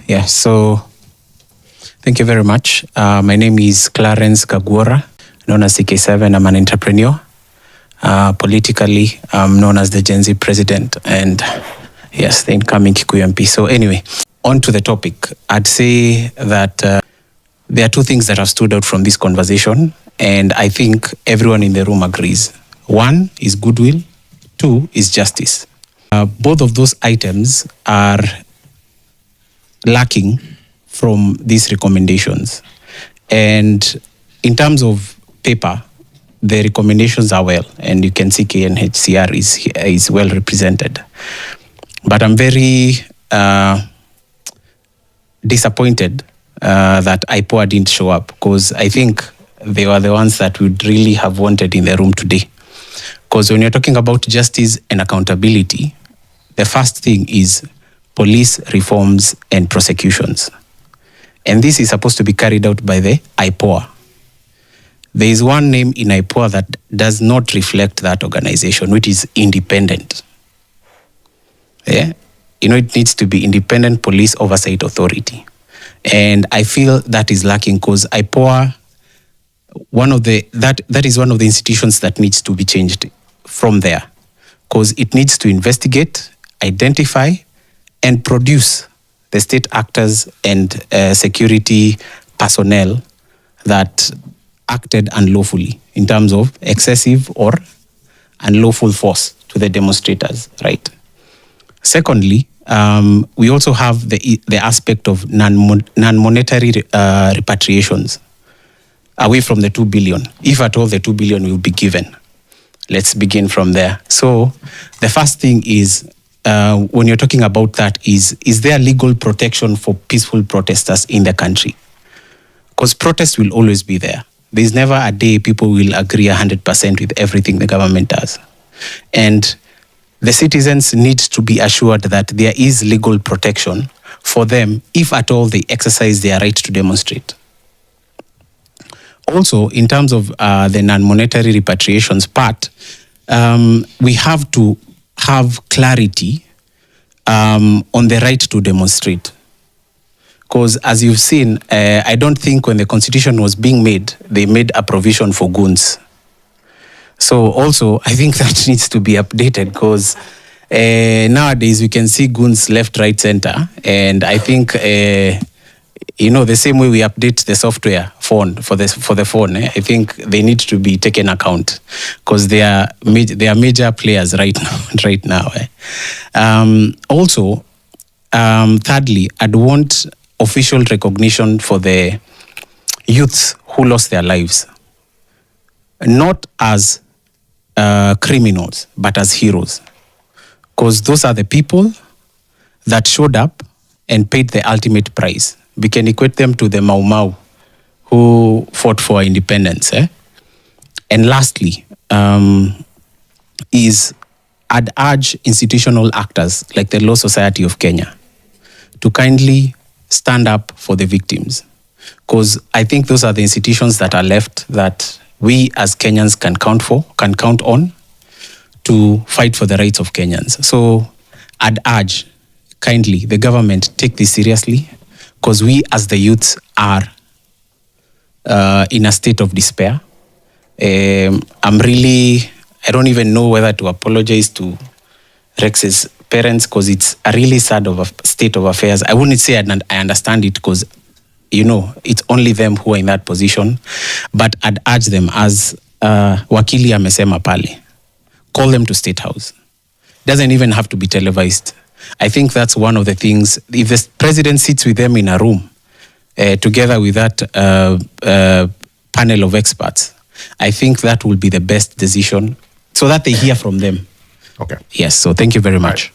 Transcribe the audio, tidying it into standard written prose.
Yeah, so thank you very much. My name is Clarence Kaguora, known as CK7. I'm an entrepreneur. Politically, I'm known as the GenZ President and yes, the incoming Kikuyu MP. So anyway, on to the topic. I'd say that there are two things that have stood out from this conversation, and I think everyone in the room agrees. One is goodwill, two is justice. Both of those items are lacking from these recommendations. And in terms of paper, the recommendations are well, and you can see KNHCR is well represented. But I'm very disappointed that IPOA didn't show up, because I think they were the ones that would really have wanted in the room today. Because when you're talking about justice and accountability, the first thing is police reforms and prosecutions. And this is supposed to be carried out by the IPOA. There is one name in IPOA that does not reflect that organization, which is independent. Yeah? You know, it needs to be Independent Police Oversight Authority. And I feel that is lacking, because IPOA, that is one of the institutions that needs to be changed from there, because it needs to investigate, identify, and produce the state actors and security personnel that acted unlawfully in terms of excessive or unlawful force to the demonstrators, right? Secondly, we also have the aspect of non-monetary repatriations away from the 2 billion. If at all the 2 billion will be given. Let's begin from there. So the first thing is, when you're talking about that, is there legal protection for peaceful protesters in the country? Because protest will always be there. There's never a day people will agree 100% with everything the government does. And the citizens need to be assured that there is legal protection for them if at all they exercise their right to demonstrate. Also, in terms of the non-monetary repatriations part, we have to have clarity on the right to demonstrate. Because as you've seen, I don't think when the constitution was being made, they made a provision for goons. So also, I think that needs to be updated, because nowadays we can see goons left, right, center. And I think, you know, the same way we update the software for the phone, I think they need to be taken account, because they are major players right now. Also, thirdly, I'd want official recognition for the youths who lost their lives, not as criminals, but as heroes, because those are the people that showed up and paid the ultimate price. We can equate them to the Mau Mau who fought for independence. And lastly, I'd urge institutional actors like the Law Society of Kenya to kindly stand up for the victims, because I think those are the institutions that are left that we as Kenyans can count on to fight for the rights of Kenyans. So I'd urge kindly the government take this seriously, because we as the youths are in a state of despair. I don't even know whether to apologize to Rex's parents, because it's a really sad state of affairs. I wouldn't say I understand it, because, you know, it's only them who are in that position. But I'd urge them, as Wakili amesema pale, call them to State House. Doesn't even have to be televised. I think that's one of the things. If the president sits with them in a room, together with that panel of experts, I think that will be the best decision, so that they hear from them. Okay. Yes, so thank you very much.